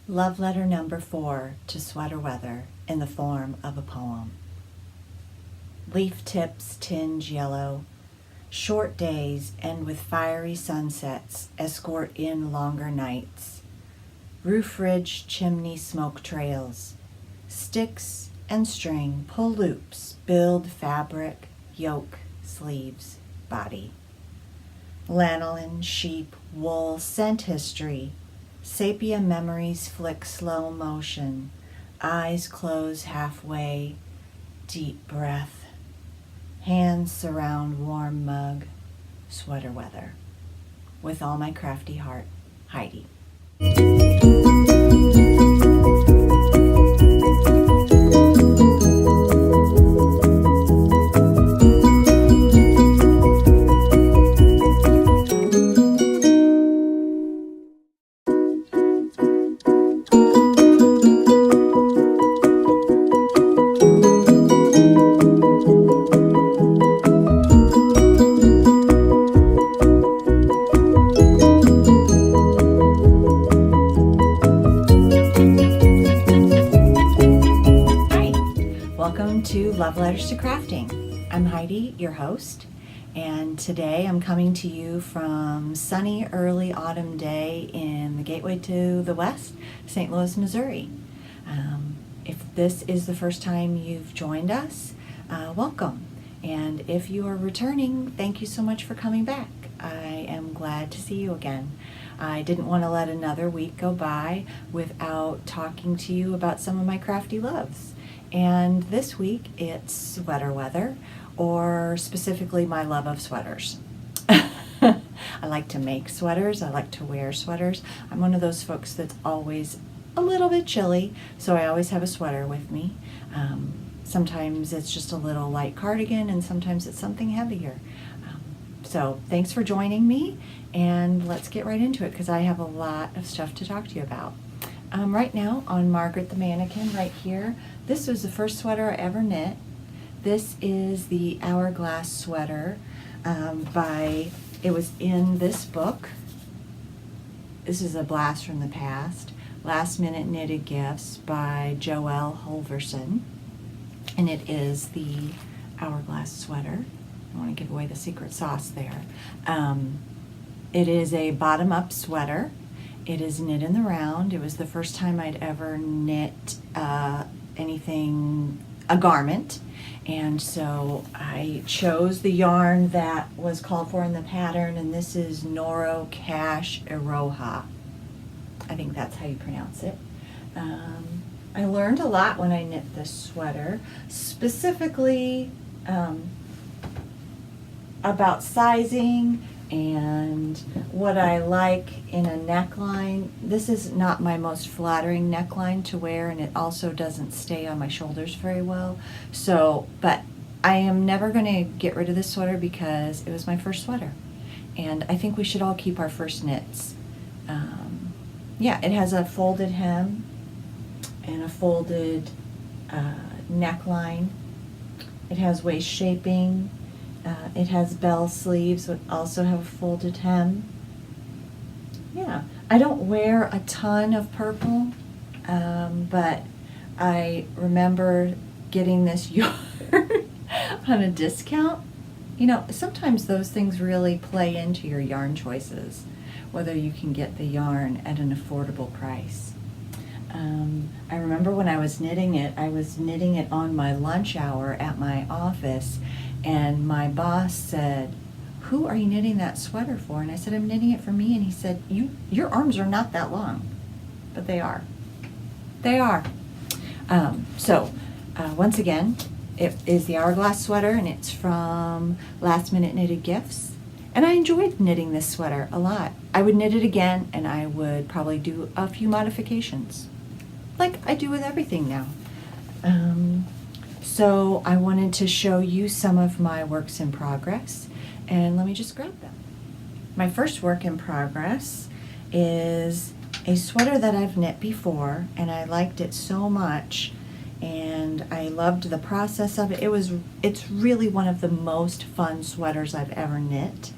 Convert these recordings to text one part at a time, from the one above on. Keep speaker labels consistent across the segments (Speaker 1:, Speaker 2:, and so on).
Speaker 1: Love letter number 4 to sweater weather in the form of a poem. Leaf tips tinge yellow. Short days end with fiery sunsets, escort in longer nights. Roof ridge chimney smoke trails. Sticks and string pull loops, build fabric, yoke, sleeves, body. Lanolin, sheep, wool, scent history. Sepia memories flick slow motion. Eyes close halfway. Deep breath. Hands surround warm mug. Sweater weather. With all my crafty heart, Heidi. Welcome to Love Letters to Crafting. I'm Heidi, your host, and today I'm coming to you from sunny early autumn day in the gateway to the west, St. Louis, Missouri. If this is the first time you've joined us, welcome. And if you are returning, thank you so much for coming back. I am glad to see you again. I didn't want to let another week go by without talking to you about some of my crafty loves. And this week it's sweater weather, or specifically my love of sweaters. I like to make sweaters. I like to wear sweaters. I'm one of those folks that's always a little bit chilly, so I always have a sweater with me. Sometimes it's just a little light cardigan, and sometimes it's something heavier. So thanks for joining me, and let's get right into it because I have a lot of stuff to talk to you about. Right now on Margaret the Mannequin right here, this was the first sweater I ever knit. This is the Hourglass sweater it was in this book. This is a blast from the past, Last Minute Knitted Gifts by Joelle Holverson. And it is the Hourglass sweater. I don't want to give away the secret sauce there. It is a bottom-up sweater. It is knit in the round. It was the first time I'd ever knit a garment, and so I chose the yarn that was called for in the pattern, and this is Noro Cash Iroha. I think that's how you pronounce it. I learned a lot when I knit this sweater, specifically about sizing and what I like in a neckline. This is not my most flattering neckline to wear, and it also doesn't stay on my shoulders very well. But I am never going to get rid of this sweater because it was my first sweater. And I think we should all keep our first knits. It has a folded hem and a folded neckline. It has waist shaping. It has bell sleeves, but also have a folded hem. Yeah, I don't wear a ton of purple, but I remember getting this yarn on a discount. You know, sometimes those things really play into your yarn choices, whether you can get the yarn at an affordable price. I remember when I was knitting it on my lunch hour at my office, and my boss said, "Who are you knitting that sweater for?" And I said, "I'm knitting it for me." And he said, your arms are not that long. But they are. They are. Once again, it is the Hourglass sweater, and it's from Last Minute Knitted Gifts. And I enjoyed knitting this sweater a lot. I would knit it again, and I would probably do a few modifications, like I do with everything now. So I wanted to show you some of my works in progress, and let me just grab them. My first work in progress is a sweater that I've knit before, and I liked it so much, and I loved the process of it. It's really one of the most fun sweaters I've ever knit.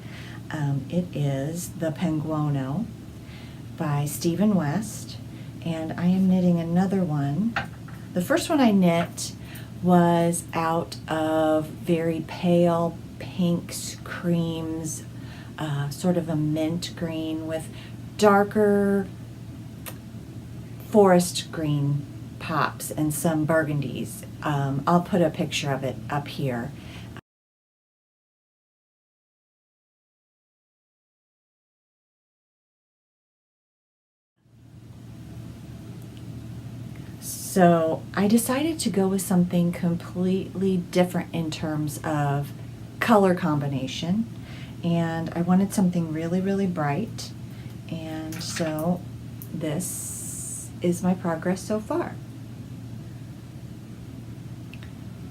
Speaker 1: It is the Penguono by Stephen West, and I am knitting another one. The first one I knit was out of very pale pinks, creams, sort of a mint green with darker forest green pops and some burgundies. I'll put a picture of it up here. So I decided to go with something completely different in terms of color combination, and I wanted something really, really bright, and so this is my progress so far.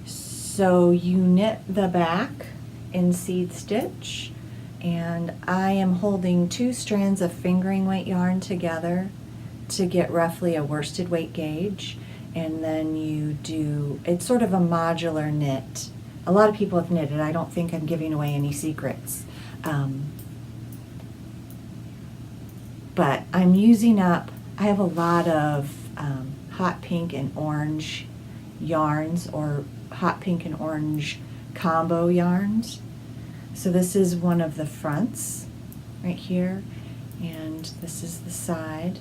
Speaker 1: So you knit the back in seed stitch, and I am holding 2 strands of fingering weight yarn together to get roughly a worsted weight gauge, and then you do, it's sort of a modular knit. A lot of people have knitted. I don't think I'm giving away any secrets. But I'm using up, I have a lot of hot pink and orange yarns, or hot pink and orange combo yarns. So this is one of the fronts right here, and this is the side,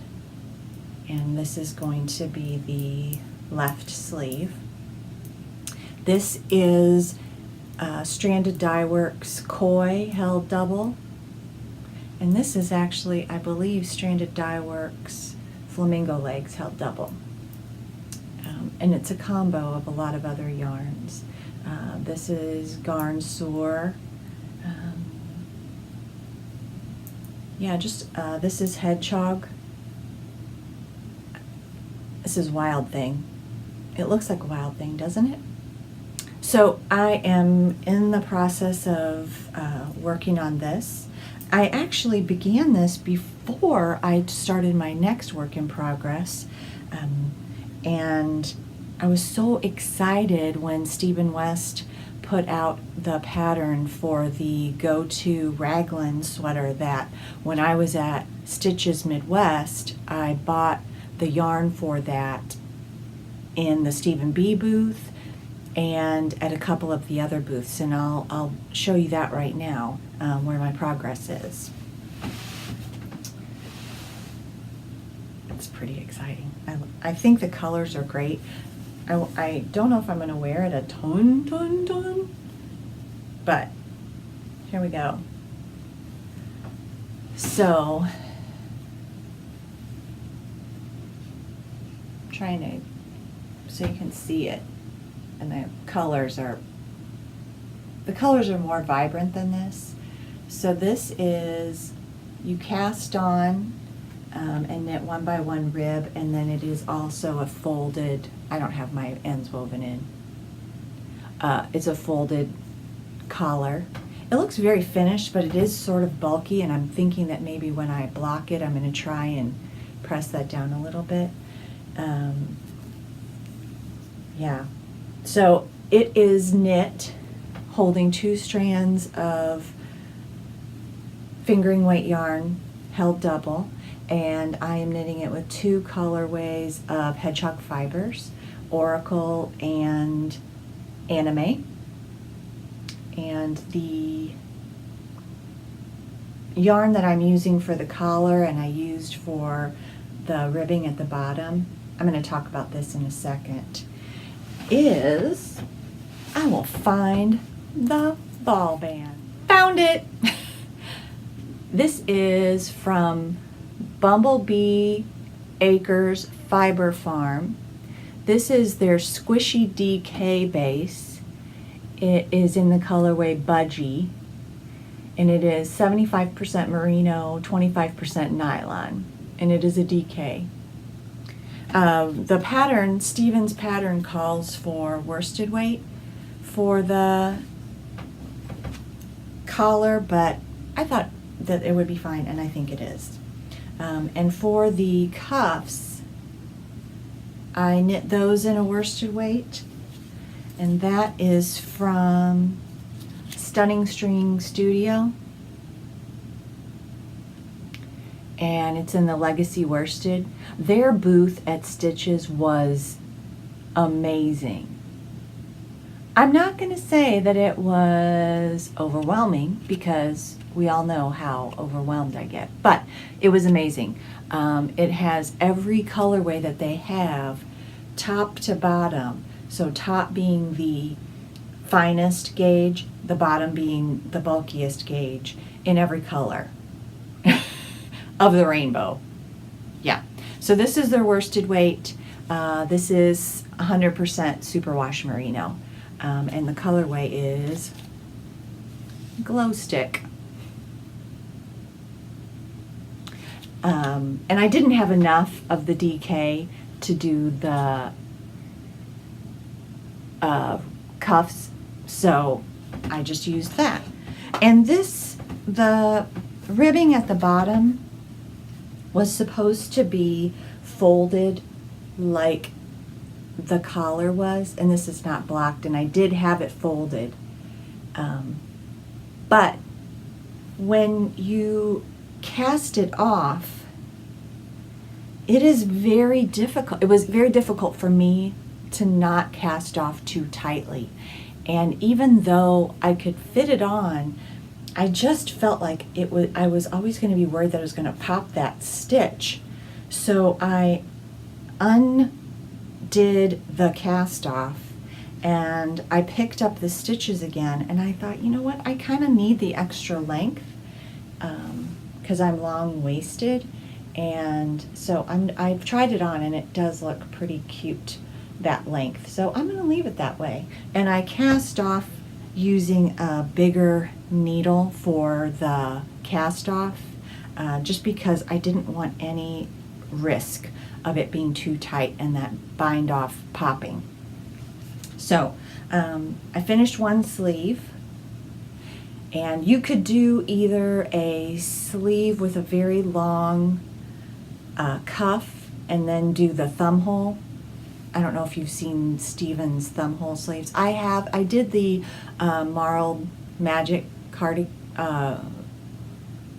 Speaker 1: and this is going to be the left sleeve. This is Stranded Dye Works Koi held double, and this is actually, I believe, Stranded Dye Works Flamingo Legs held double. And it's a combo of a lot of other yarns. This is Garn Soar. This is Hedgehog. This is Wild Thing. It looks like a Wild Thing, doesn't it? So I am in the process of working on this. I actually began this before I started my next work in progress, and I was so excited when Stephen West put out the pattern for the go-to raglan sweater that when I was at Stitches Midwest, I bought the yarn for that in the Stephen B booth and at a couple of the other booths, and I'll show you that right now, where my progress is. It's pretty exciting. I think the colors are great. I don't know if I'm going to wear it a ton, but here we go. So, I'm trying to, so you can see it, and the colors are more vibrant than this. So this is, you cast on and knit 1 by 1 rib, and then it is also a folded, I don't have my ends woven in. It's a folded collar. It looks very finished, but it is sort of bulky, and I'm thinking that maybe when I block it, I'm going to try and press that down a little bit. Yeah. So it is knit holding 2 strands of fingering weight yarn held double, and I am knitting it with 2 colorways of Hedgehog fibers, Oracle and Anime. And the yarn that I'm using for the collar and I used for the ribbing at the bottom, I'm going to talk about this in a second, is, I will find the ball band. Found it! This is from Bumblebee Acres Fiber Farm. This is their Squishy DK base. It is in the colorway Budgie, and it is 75% merino, 25% nylon, and it is a DK. The pattern, Stephen's pattern, calls for worsted weight for the collar, but I thought that it would be fine, and I think it is. And for the cuffs, I knit those in a worsted weight, and that is from Stunning String Studio. and it's in the Legacy Worsted. Their booth at Stitches was amazing. I'm not going to say that it was overwhelming because we all know how overwhelmed I get, but it was amazing. It has every colorway that they have, top to bottom. So top being the finest gauge, the bottom being the bulkiest gauge, in every color of the rainbow. Yeah. So this is their worsted weight. This is 100% Superwash Merino. And the colorway is Glow Stick. And I didn't have enough of the DK to do the cuffs, so I just used that. And the ribbing at the bottom was supposed to be folded like the collar was, and this is not blocked, and I did have it folded. But when you cast it off, it is very difficult. It was very difficult for me to not cast off too tightly. And even though I could fit it on, I just felt like I was always going to be worried that I was going to pop that stitch. So I undid the cast off and I picked up the stitches again, and I thought, you know what, I kind of need the extra length because I'm long-waisted, and so I've tried it on and it does look pretty cute, that length. So I'm going to leave it that way. And I cast off using a bigger needle for the cast off just because I didn't want any risk of it being too tight and that bind off popping. So I finished one sleeve, and you could do either a sleeve with a very long cuff and then do the thumb hole. I don't know if you've seen Steven's thumb hole sleeves. I have. I did the Marl Magic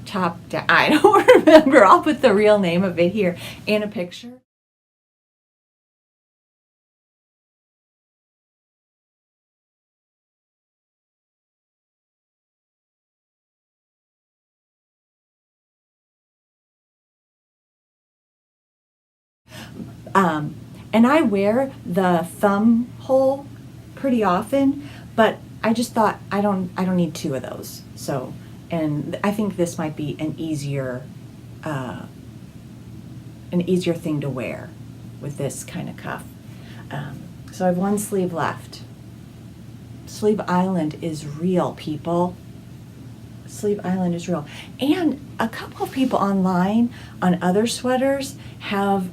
Speaker 1: top down. I don't remember. I'll put the real name of it here in a picture. And I wear the thumb hole pretty often, but I just thought I don't need two of those. So, and I think this might be an easier thing to wear with this kind of cuff. So I have one sleeve left. Sleeve Island is real, people. Sleeve Island is real. And a couple of people online on other sweaters have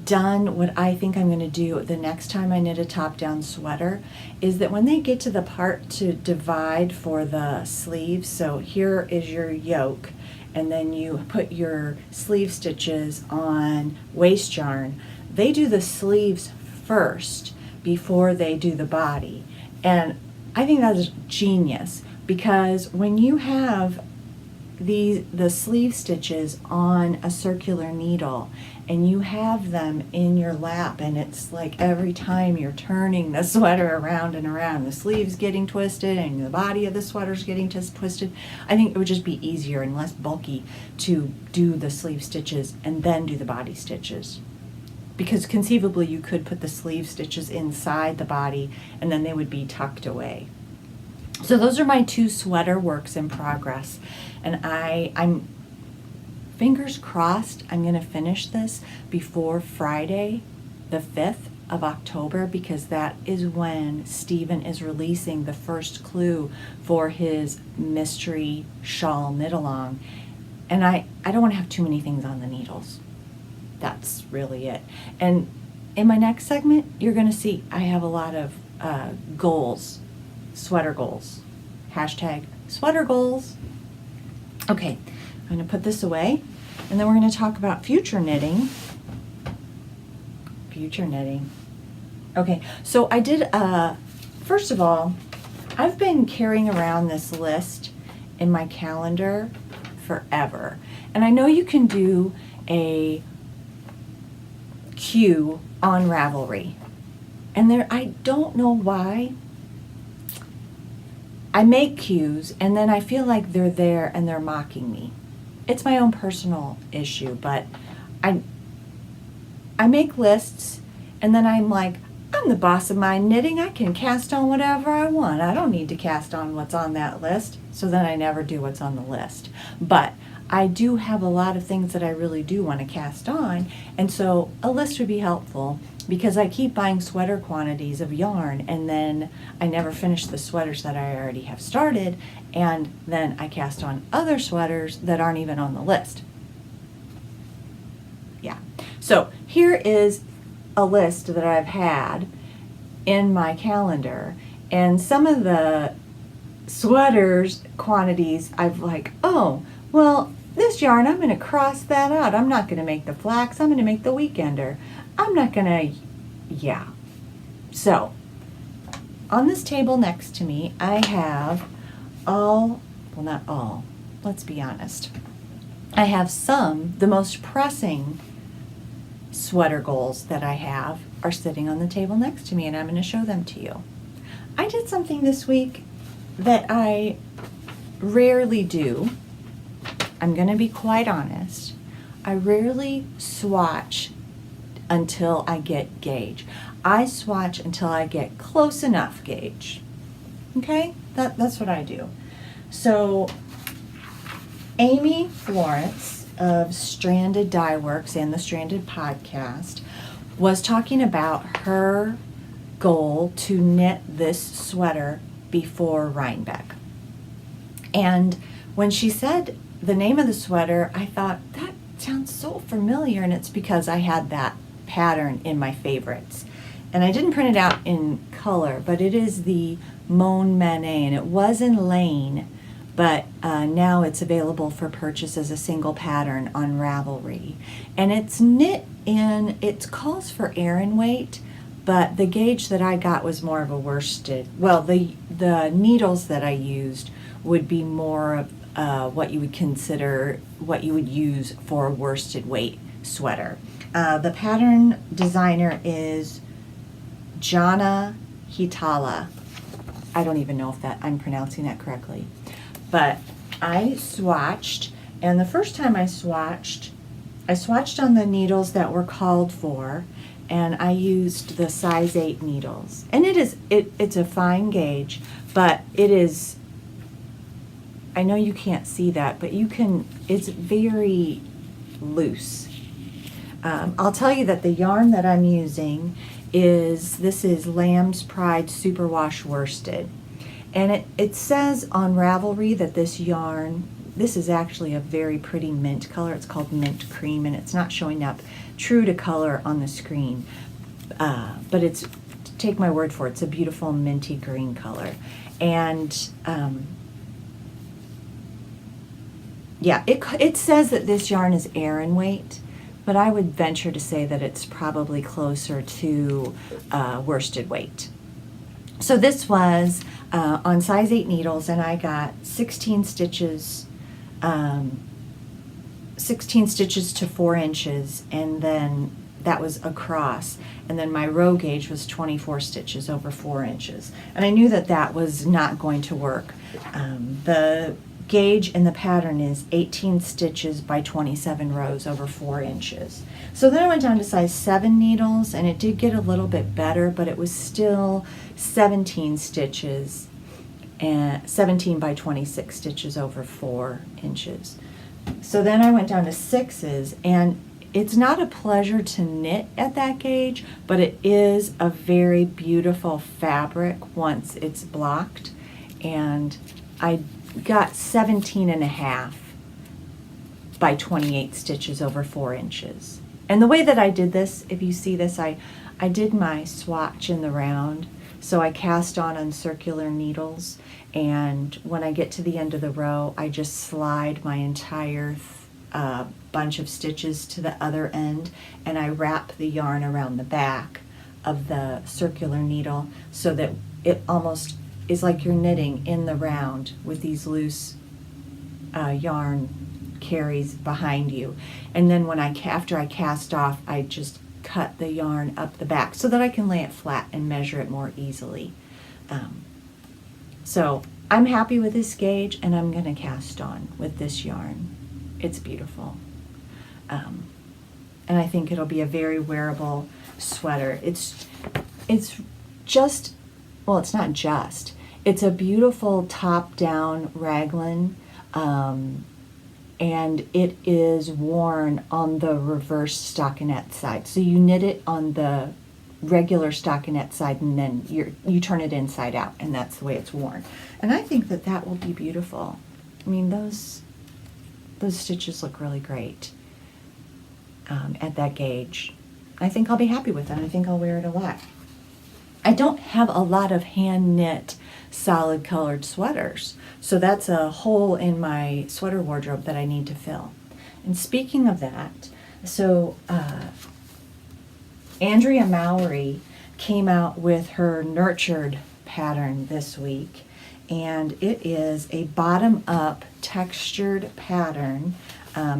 Speaker 1: done what I think I'm going to do the next time I knit a top-down sweater, is that when they get to the part to divide for the sleeves, so here is your yoke, and then you put your sleeve stitches on waist yarn, they do the sleeves first before they do the body. And I think that is genius, because when you have the sleeve stitches on a circular needle and you have them in your lap, and it's like every time you're turning the sweater around and around, the sleeve's getting twisted and the body of the sweater's getting twisted, I think it would just be easier and less bulky to do the sleeve stitches and then do the body stitches. Because conceivably you could put the sleeve stitches inside the body and then they would be tucked away. So those are my two sweater works in progress, and I'm fingers crossed I'm going to finish this before Friday the 5th of October, because that is when Stephen is releasing the first clue for his mystery shawl knit along. And I don't want to have too many things on the needles. That's really it. And in my next segment, you're going to see I have a lot of goals, sweater goals. Hashtag sweater goals. Okay, I'm going to put this away, and then we're going to talk about future knitting. Future knitting. Okay, so I did, first of all, I've been carrying around this list in my calendar forever. And I know you can do a queue on Ravelry. And I don't know why. I make queues and then I feel like they're there and they're mocking me. It's my own personal issue, but I make lists and then I'm like, I'm the boss of my knitting. I can cast on whatever I want. I don't need to cast on what's on that list. So then I never do what's on the list. But I do have a lot of things that I really do want to cast on. And so a list would be helpful because I keep buying sweater quantities of yarn and then I never finish the sweaters that I already have started. And then I cast on other sweaters that aren't even on the list. Yeah. So here is a list that I've had in my calendar, and some of the sweaters quantities I've like, oh, well, this yarn, I'm going to cross that out. I'm not going to make the flax. I'm going to make the weekender. I'm not going to, yeah. So on this table next to me, I have all, well, not all, let's be honest. I have the most pressing sweater goals that I have are sitting on the table next to me, and I'm going to show them to you. I did something this week that I rarely do. I'm going to be quite honest. I rarely swatch until I get gauge. I swatch until I get close enough gauge. Okay? That's what I do. So Amy Florence of Stranded Dye Works and the Stranded podcast was talking about her goal to knit this sweater before Rhinebeck. And when she said the name of the sweater, I thought, that sounds so familiar, and it's because I had that pattern in my favorites. And I didn't print it out in color, but it is the Mon Manet, and it was in Lane, but now it's available for purchase as a single pattern on Ravelry. And it's knit in, it calls for Aran weight, but the gauge that I got was more of a worsted. Well, the needles that I used would be more of what you would consider, what you would use for a worsted weight sweater. The pattern designer is Jana Hitala. I don't even know if I'm pronouncing that correctly. But I swatched, and the first time I swatched on the needles that were called for, and I used the size 8 needles. And it's a fine gauge, but it is, I know you can't see that, but it's very loose. I'll tell you that the yarn that I'm using is Lamb's Pride Superwash worsted. And it says on Ravelry that this yarn, this is actually a very pretty mint color. It's called mint cream, and it's not showing up true to color on the screen. But it's, take my word for it, it's a beautiful minty green color. And yeah, it says that this yarn is Aran weight, but I would venture to say that it's probably closer to worsted weight. So this was on size 8 needles, and I got 16 stitches to 4 inches, and then that was across, and then my row gauge was 24 stitches over 4 inches, and I knew that was not going to work. The gauge in the pattern is 18 stitches by 27 rows over 4 inches. So then I went down to size 7 needles, and it did get a little bit better, but it was still 17 stitches and 17 by 26 stitches over 4 inches. So then I went down to 6s, and it's not a pleasure to knit at that gauge, but it is a very beautiful fabric once it's blocked. And I got 17 and a half by 28 stitches over 4 inches. And the way that I did this, if you see this, I did my swatch in the round. So I cast on circular needles, and when I get to the end of the row, I just slide my entire bunch of stitches to the other end, and I wrap the yarn around the back of the circular needle so that it almost is like you're knitting in the round with these loose yarn carries behind you. And then after I cast off, I just cut the yarn up the back so that I can lay it flat and measure it more easily. So I'm happy with this gauge, and I'm going to cast on with this yarn. It's beautiful. And I think it'll be a very wearable sweater. It's just, well, it's not just. It's a beautiful top-down raglan, and it is worn on the reverse stockinette side. So you knit it on the regular stockinette side, and then you turn it inside out, and that's the way it's worn. And I think that will be beautiful. I mean, those stitches look really great at that gauge. I think I'll be happy with it. I think I'll wear it a lot. I don't have a lot of hand knit solid colored sweaters, so that's a hole in my sweater wardrobe that I need to fill. And speaking of that, so Andrea Mowry came out with her Nurtured pattern this week, and it is a bottom-up textured pattern.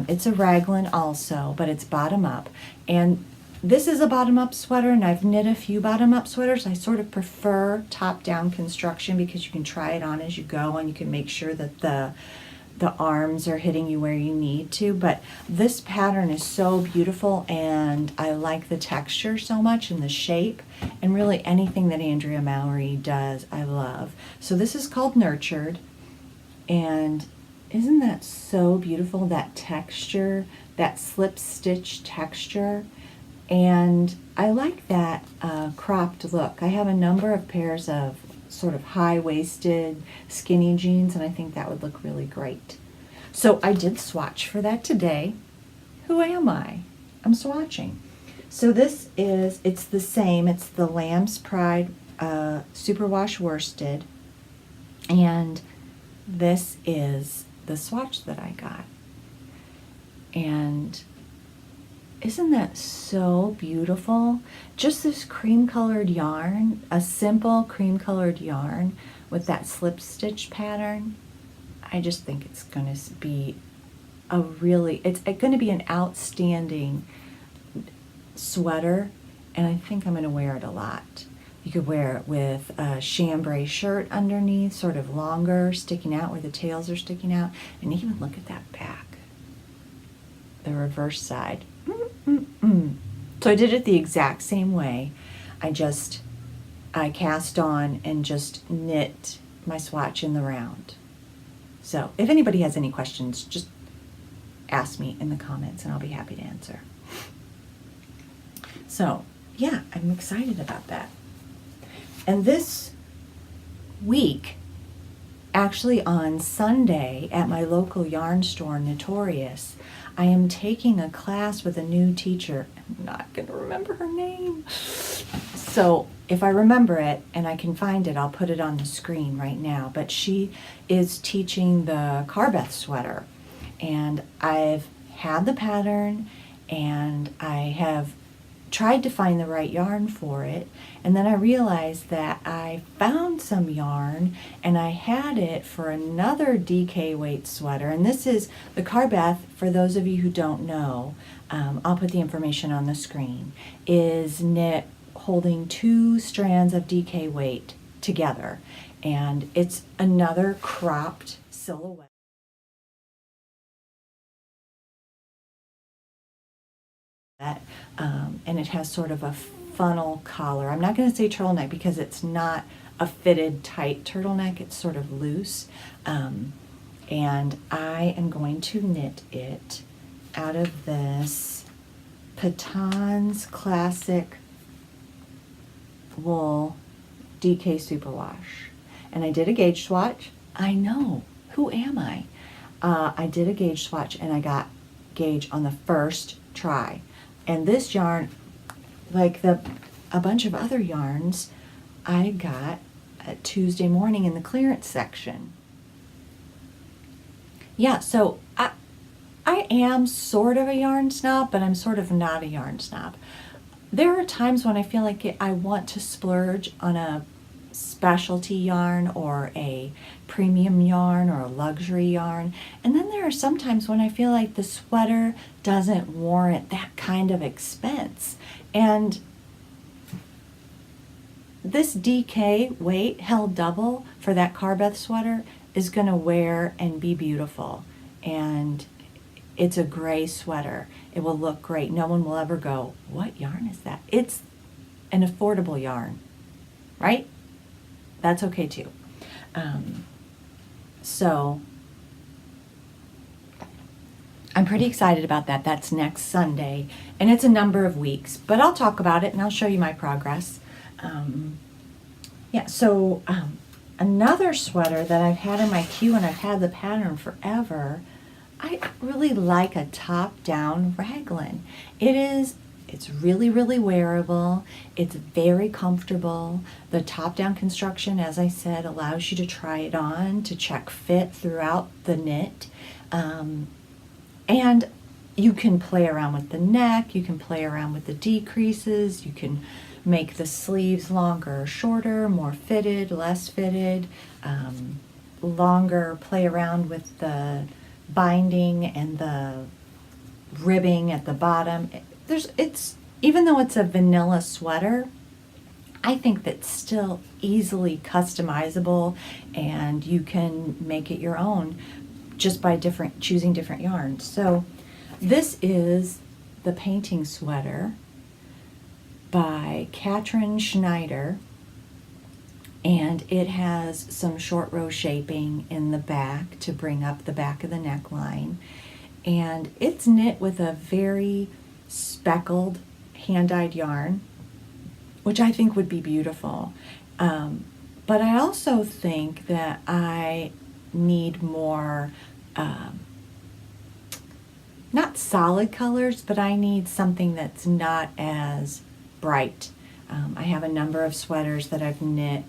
Speaker 1: It's a raglan also, but it's bottom-up. And this is a bottom-up sweater, and I've knit a few bottom-up sweaters. I sort of prefer top-down construction because you can try it on as you go, and you can make sure that the arms are hitting you where you need to. But this pattern is so beautiful, and I like the texture so much and the shape, and really anything that Andrea Mowry does I love. So this is called Nurtured, and isn't that so beautiful, that texture, that slip stitch texture? And I like that cropped look. I have a number of pairs of sort of high-waisted skinny jeans, and I think that would look really great. So I did swatch for that today. Who am I? I'm swatching. So this is, it's the same. It's the Lamb's Pride Superwash worsted, and this is the swatch that I got. And isn't that so beautiful? Just this cream-colored yarn, a simple cream-colored yarn with that slip stitch pattern. I just think it's going to be it's going to be an outstanding sweater, and I think I'm going to wear it a lot. You could wear it with a chambray shirt underneath, sort of longer, sticking out where the tails are sticking out, and even look at that back, the reverse side. So I did it the exact same way. I cast on and just knit my swatch in the round. So if anybody has any questions, just ask me in the comments and I'll be happy to answer. So yeah, I'm excited about that. And this week, actually on Sunday at my local yarn store, Notorious, I am taking a class with a new teacher. I'm not going to remember her name. So if I remember it and I can find it, I'll put it on the screen right now. But she is teaching the Carbeth sweater. And I've had the pattern, and I have tried to find the right yarn for it, and then I realized that I found some yarn and I had it for another DK weight sweater, and this is the Carbeth. For those of you who don't know, I'll put the information on the screen, is knit holding 2 strands of DK weight together, and it's another cropped silhouette. And it has sort of a funnel collar. I'm not going to say turtleneck because it's not a fitted tight turtleneck. It's sort of loose. And I am going to knit it out of this Patons Classic Wool DK Superwash. And I did a gauge swatch. I know. Who am I? I did a gauge swatch and I got gauge on the first try. And this yarn, like a bunch of other yarns, I got Tuesday morning in the clearance section. Yeah, so I am sort of a yarn snob, but I'm sort of not a yarn snob. There are times when I feel like I want to splurge on a specialty yarn or a premium yarn or a luxury yarn. And then there are some times when I feel like the sweater doesn't warrant that kind of expense. And this DK weight held double for that Carbeth sweater is going to wear and be beautiful. And it's a gray sweater. It will look great. No one will ever go, what yarn is that? It's an affordable yarn, right? That's okay too. So I'm pretty excited about that. That's next Sunday, and it's a number of weeks, but I'll talk about it and I'll show you my progress. Another sweater that I've had in my queue, and I've had the pattern forever, I really like a top-down raglan. It's really, really wearable. It's very comfortable. The top-down construction, as I said, allows you to try it on, to check fit throughout the knit. And you can play around with the neck, you can play around with the decreases, you can make the sleeves longer or shorter, more fitted, less fitted, longer, play around with the binding and the ribbing at the bottom. Even though it's a vanilla sweater, I think that's still easily customizable, and you can make it your own just by choosing different yarns. So this is the painting sweater by Katrin Schneider, and it has some short row shaping in the back to bring up the back of the neckline, and it's knit with a very speckled hand-dyed yarn, which I think would be beautiful. But I also think that I need more, not solid colors, but I need something that's not as bright. I have a number of sweaters that I've knit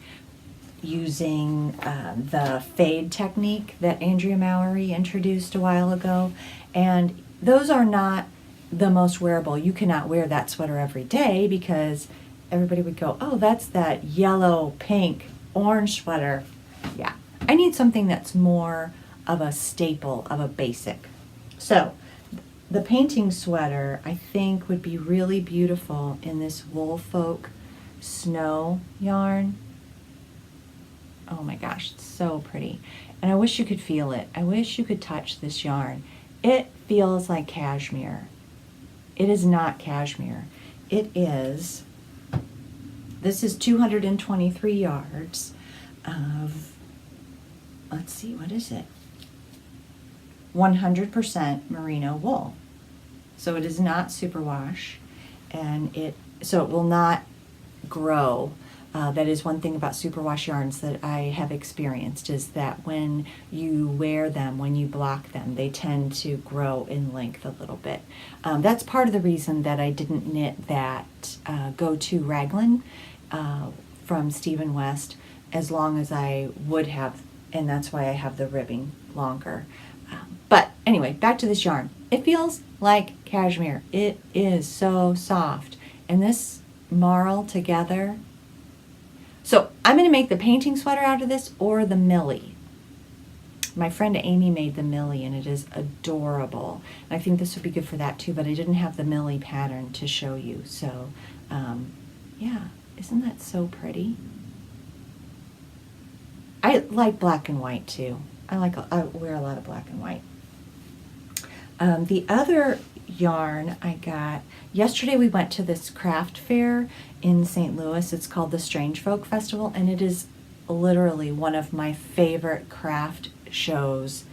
Speaker 1: using the fade technique that Andrea Mowry introduced a while ago, and those are not the most wearable. You cannot wear that sweater every day because everybody would go, oh, that's that yellow, pink, orange sweater. Yeah, I need something that's more of a staple, of a basic. So the painting sweater, I think, would be really beautiful in this Woolfolk snow yarn. Oh my gosh, it's so pretty. And I wish you could feel it. I wish you could touch this yarn. It feels like cashmere. It is not cashmere. This is 223 yards of, let's see, what is it? 100% merino wool. So it is not superwash, and so it will not grow. That is one thing about superwash yarns that I have experienced, is that when you wear them, when you block them, they tend to grow in length a little bit. That's part of the reason that I didn't knit that go-to raglan from Stephen West as long as I would have, and that's why I have the ribbing longer. But anyway, back to this yarn. It feels like cashmere. It is so soft. And this Marl together. So I'm going to make the painting sweater out of this, or the Millie. My friend Amy made the Millie, and it is adorable. And I think this would be good for that too, but I didn't have the Millie pattern to show you. So yeah, isn't that so pretty? I like black and white too. I wear a lot of black and white. The other yarn I got, yesterday we went to this craft fair in St. Louis. It's called the Strange Folk Festival, and it is literally one of my favorite craft shows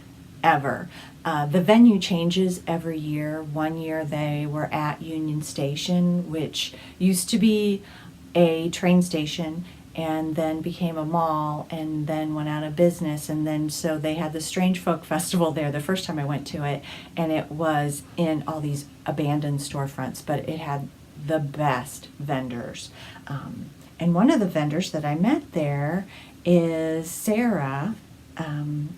Speaker 1: ever. The venue changes every year. One year they were at Union Station, which used to be a train station, and then became a mall, and then went out of business, and then so they had the Strange Folk Festival there the first time I went to it, and it was in all these abandoned storefronts, but it had the best vendors. And one of the vendors that I met there is Sarah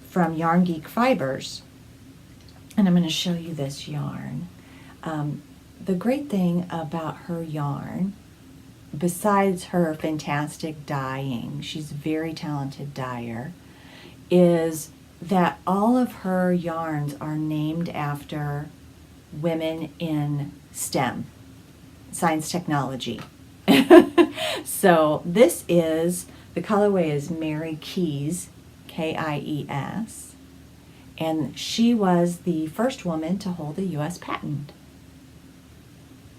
Speaker 1: from Yarn Geek Fibers, and I'm going to show you this yarn. The great thing about her yarn besides her fantastic dyeing, she's a very talented dyer, is that all of her yarns are named after women in STEM, science, technology. So this is, the colorway is Mary Kies, Kies, and she was the first woman to hold a U.S. patent.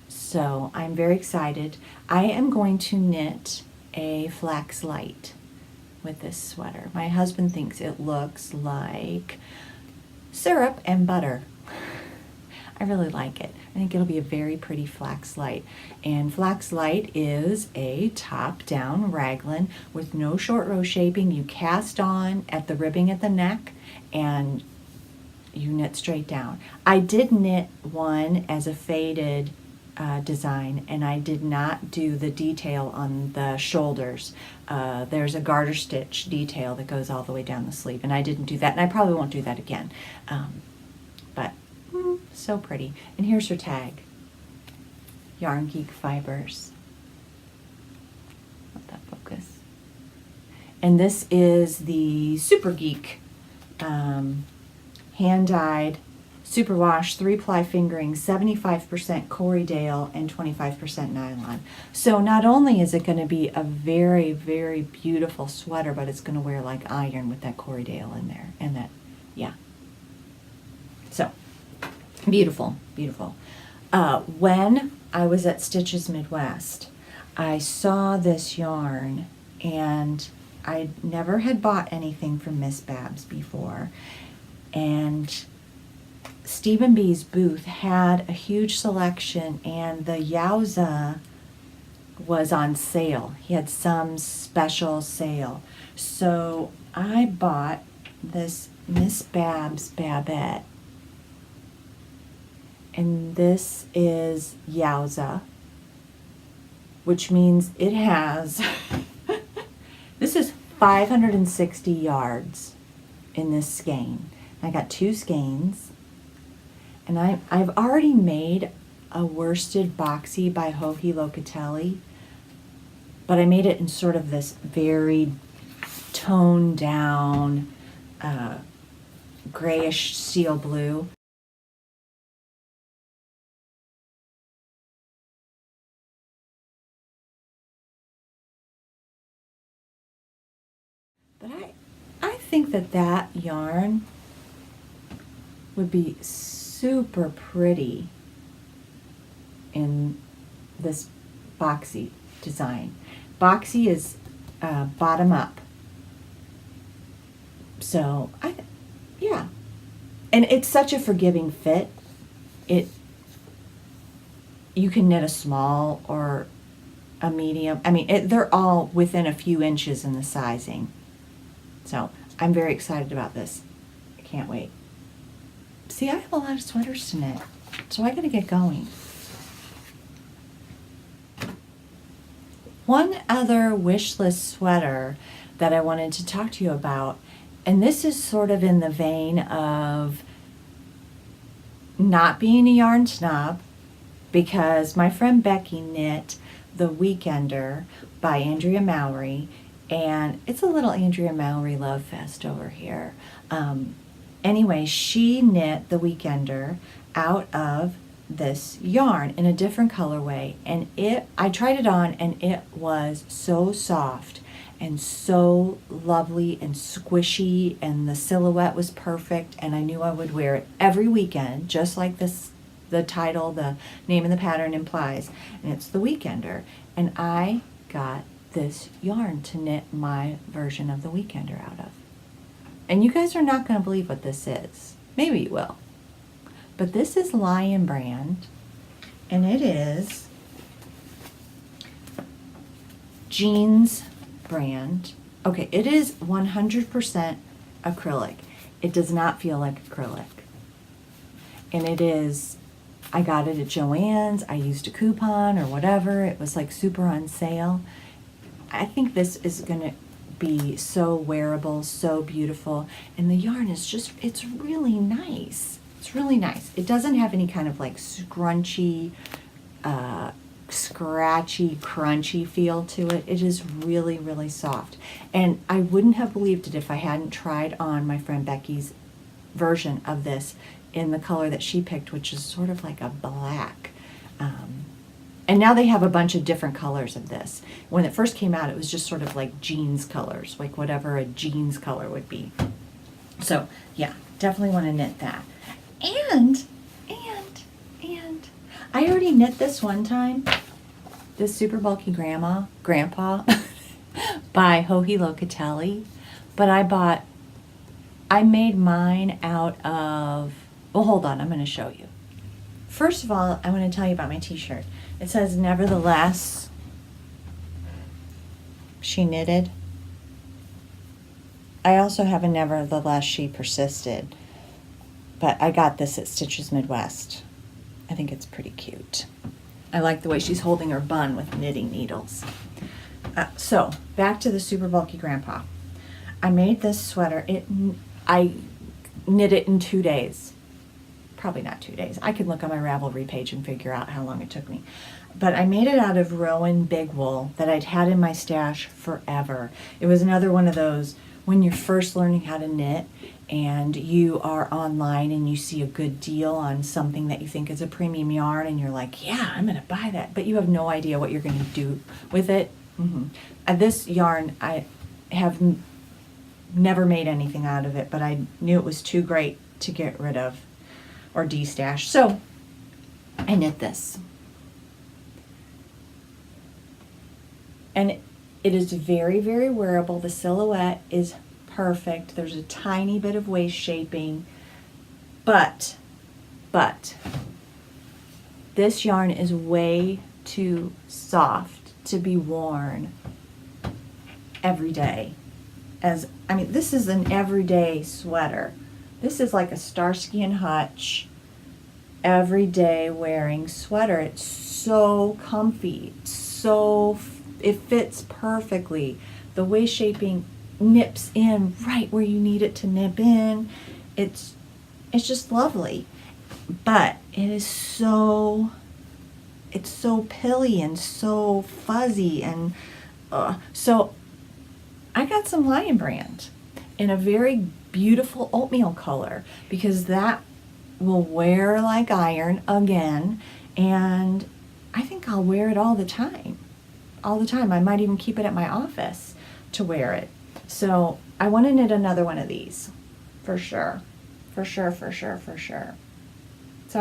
Speaker 1: So I'm very excited. I am going to knit a flax light with this sweater. My husband thinks it looks like syrup and butter. I really like it. I think it'll be a very pretty flax light. And flax light is a top-down raglan with no short row shaping. You cast on at the ribbing at the neck and you knit straight down. I did knit one as a faded design, and I did not do the detail on the shoulders. There's a garter stitch detail that goes all the way down the sleeve, and I didn't do that, and I probably won't do that again. But so pretty. And here's her tag, Yarn Geek Fibers. Let that focus. And this is the Super Geek hand-dyed Superwash 3-ply fingering, 75% Corriedale and 25% nylon. So not only is it going to be a very, very beautiful sweater, but it's going to wear like iron with that Corriedale in there. And that, yeah. So, beautiful, beautiful. When I was at Stitches Midwest, I saw this yarn, and I never had bought anything from Miss Babs before. And Stephen B's booth had a huge selection, and the Yowza was on sale. He had some special sale. So I bought this Miss Babs Babette. And this is Yowza, which means it has, this is 560 yards in this skein. I got 2 skeins, and I've already made a worsted boxy by Joji Locatelli, but I made it in sort of this very toned down grayish seal blue. But I think that yarn would be super pretty in this boxy design. Boxy is bottom up. So, yeah. And it's such a forgiving fit. You can knit a small or a medium. I mean, they're all within a few inches in the sizing. So, I'm very excited about this. I can't wait. See, I have a lot of sweaters to knit, so I gotta get going. One other wish list sweater that I wanted to talk to you about, and this is sort of in the vein of not being a yarn snob, because my friend Becky knit The Weekender by Andrea Mowry, and it's a little Andrea Mowry love fest over here. Anyway, she knit The Weekender out of this yarn in a different colorway, and I tried it on, and it was so soft and so lovely and squishy, and the silhouette was perfect, and I knew I would wear it every weekend, just like this, the title, the name of the pattern implies, and it's The Weekender. And I got this yarn to knit my version of The Weekender out of. And you guys are not going to believe what this is. Maybe you will. But this is Lion Brand, and it is Jeans brand. Okay, it is 100% acrylic. It does not feel like acrylic. And it is, I got it at Joann's. I used a coupon or whatever. It was like super on sale. I think this is going to be so wearable, so beautiful, and the yarn is just, it's really nice. It's really nice. It doesn't have any kind of like scrunchy scratchy, crunchy feel to it. It is really, really soft. And I wouldn't have believed it if I hadn't tried on my friend Becky's version of this in the color that she picked, which is sort of like a black. And now they have a bunch of different colors of this. When it first came out, it was just sort of like jeans colors, like whatever a jeans color would be. So yeah, definitely want to knit that. And I already knit this one time, this super bulky grandpa by Joji Locatelli, but I made mine out of, well, hold on, I'm going to show you. First of all, I want to tell you about my t-shirt. It says, nevertheless, she knitted. I also have a nevertheless, she persisted. But I got this at Stitches Midwest. I think it's pretty cute. I like the way she's holding her bun with knitting needles. So, back to the super bulky grandpa. I made this sweater. I knit it in 2 days. Probably not 2 days. I could look on my Ravelry page and figure out how long it took me. But I made it out of Rowan big wool that I'd had in my stash forever. It was another one of those when you're first learning how to knit and you are online and you see a good deal on something that you think is a premium yarn and you're like, yeah, I'm going to buy that. But you have no idea what you're going to do with it. This yarn, I have never made anything out of it, but I knew it was too great to get rid of or de-stash. So I knit this. And it is very, very wearable. The silhouette is perfect. There's a tiny bit of waist shaping, but this yarn is way too soft to be worn every day. This is an everyday sweater. This is like a Starsky and Hutch everyday wearing sweater. It's so comfy, it fits perfectly. The waist shaping nips in right where you need it to nip in. It's just lovely. But it's so pilly and so fuzzy, and so I got some Lion Brand in a very beautiful oatmeal color because that will wear like iron again, and I think I'll wear it all the time. I might even keep it at my office to wear it. So I want to knit another one of these for sure. Sorry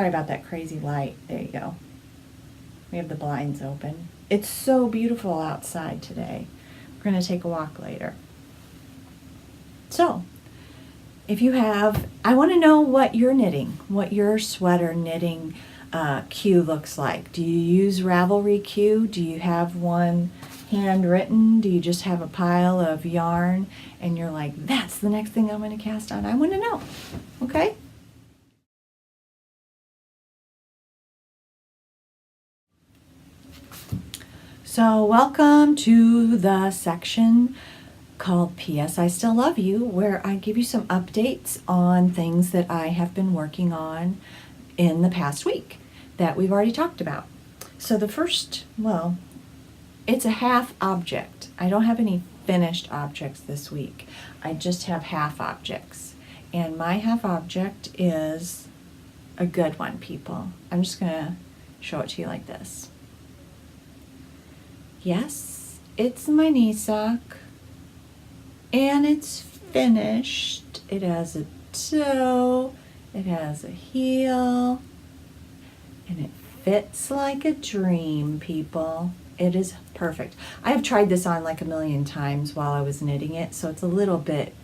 Speaker 1: about that crazy light. There you go. We have the blinds open. It's so beautiful outside today. We're going to take a walk later. So if you have, I want to know what you're knitting, what your sweater knitting queue looks like. Do you use Ravelry queue? Do you have one handwritten? Do you just have a pile of yarn and you're like, that's the next thing I'm going to cast on? I want to know. Okay? So welcome to the section called P.S. I Still Love You, where I give you some updates on things that I have been working on in the past week that we've already talked about. So the first, it's a half object. I don't have any finished objects this week. I just have half objects. And my half object is a good one, people. I'm just going to show it to you like this. Yes, it's my knee sock. And it's finished. It has a toe. It has a heel. And it fits like a dream, people. It is perfect. I have tried this on like a million times while I was knitting it, so it's a little bit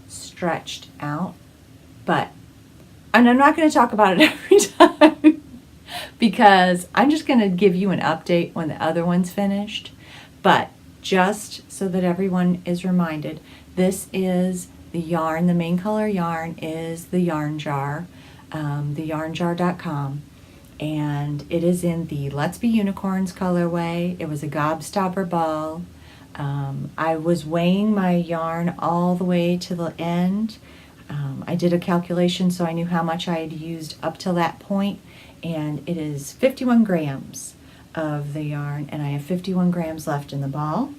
Speaker 1: stretched out. And I'm not going to talk about it every time because I'm just going to give you an update when the other one's finished. But just so that everyone is reminded, this is the yarn. The main color yarn is the yarn jar, theyarnjar.com. And it is in the Let's Be Unicorns colorway. It was a gobstopper ball. I was weighing my yarn all the way to the end. I did a calculation so I knew how much I had used up till that point, and it is 51 grams of the yarn, and I have 51 grams left in the ball.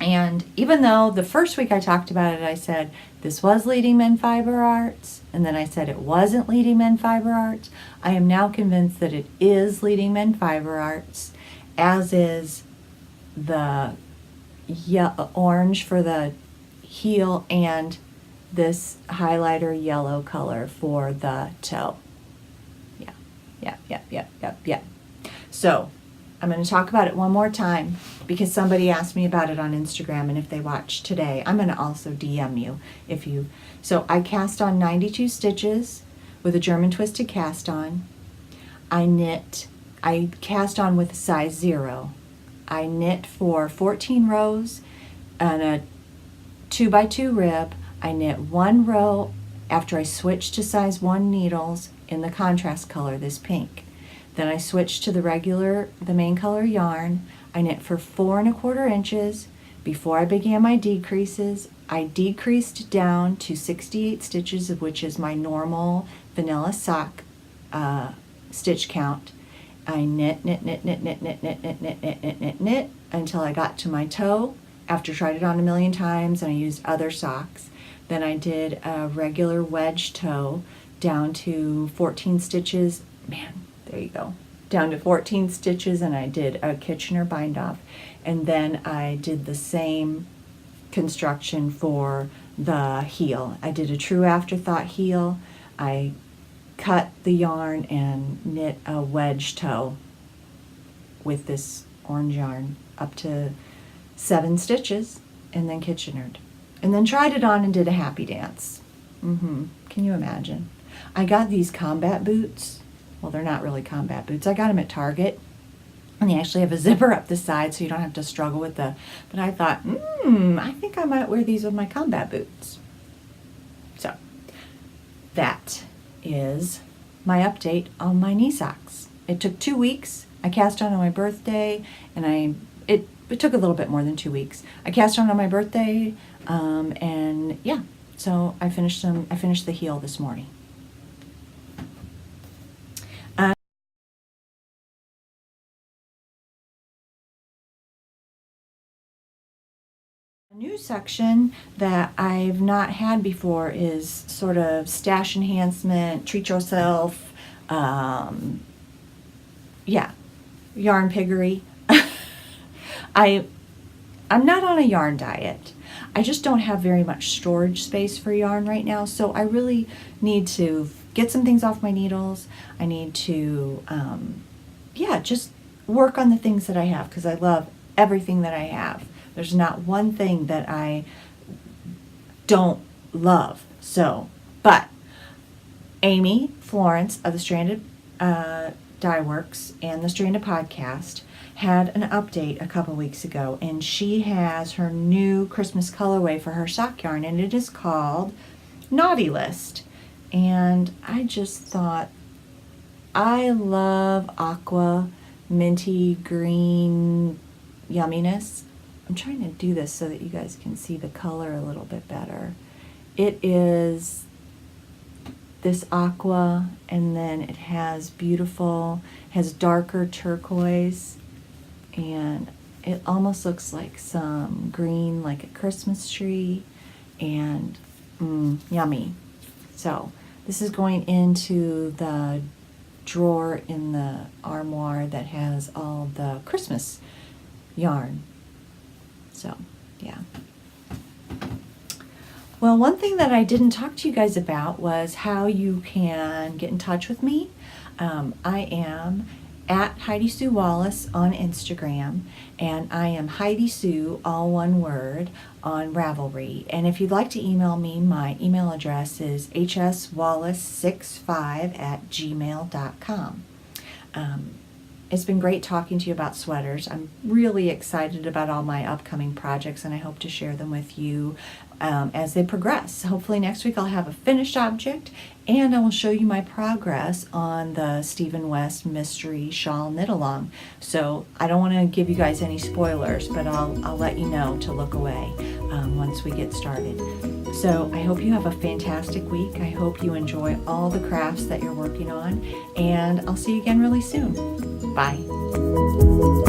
Speaker 1: And even though the first week I talked about it, I said this was Leading Men Fiber Arts, and then I said it wasn't Leading Men Fiber Arts, I am now convinced that it is Leading Men Fiber Arts, as is the orange for the heel and this highlighter yellow color for the toe. Yeah. So I'm going to talk about it one more time because somebody asked me about it on Instagram, and if they watch today, I'm going to also DM you if you. So I cast on 92 stitches with a German twisted cast on. I cast on with a size 0. I knit for 14 rows on a 2x2 rib. I knit 1 row after I switched to size 1 needles in the contrast color, this pink. Then I switched to the main color yarn. I knit for 4 1/4 inches. Before I began my decreases, I decreased down to 68 stitches, which is my normal vanilla sock stitch count. I knit until I got to my toe, after tried it on a million times, and I used other socks. Then I did a regular wedge toe down to 14 stitches. There you go. Down to 14 stitches, and I did a Kitchener bind off. And then I did the same construction for the heel. I did a true afterthought heel. I cut the yarn and knit a wedge toe with this orange yarn up to 7 stitches, and then Kitchenered. And then tried it on and did a happy dance. Can you imagine? I got these combat boots. Well, they're not really combat boots. I got them at Target, and they actually have a zipper up the side, so you don't have to struggle with but I thought, I think I might wear these with my combat boots. So that is my update on my knee socks. It took 2 weeks. I cast on my birthday, and it took a little bit more than 2 weeks. I cast on my birthday, and yeah, so I finished them. I finished the heel this morning. A new section that I've not had before is sort of stash enhancement, treat yourself, yarn piggery. I'm not on a yarn diet. I just don't have very much storage space for yarn right now, so I really need to get some things off my needles. I need to, just work on the things that I have, because I love everything that I have. There's not one thing that I don't love. So, but Amy Florence of the Stranded Dye Works and the Stranded Podcast had an update a couple weeks ago, and she has her new Christmas colorway for her sock yarn, and it is called Naughty List. And I just thought, I love aqua minty green yumminess. I'm trying to do this so that you guys can see the color a little bit better. It is this aqua, and then it has darker turquoise, and it almost looks like some green, like a Christmas tree, and yummy. So this is going into the drawer in the armoire that has all the Christmas yarn. So, yeah. Well, one thing that I didn't talk to you guys about was how you can get in touch with me. I am at HeidiSue Wallace on Instagram, and I am HeidiSue, all one word, on Ravelry. And if you'd like to email me, my email address is hswallace65@gmail.com. It's been great talking to you about sweaters. I'm really excited about all my upcoming projects, and I hope to share them with you as they progress. Hopefully next week I'll have a finished object, and I will show you my progress on the Stephen West Mystery Shawl Knit Along. So I don't want to give you guys any spoilers, but I'll let you know to look away. once we get started. So I hope you have a fantastic week. I hope you enjoy all the crafts that you're working on, and I'll see you again really soon. Bye.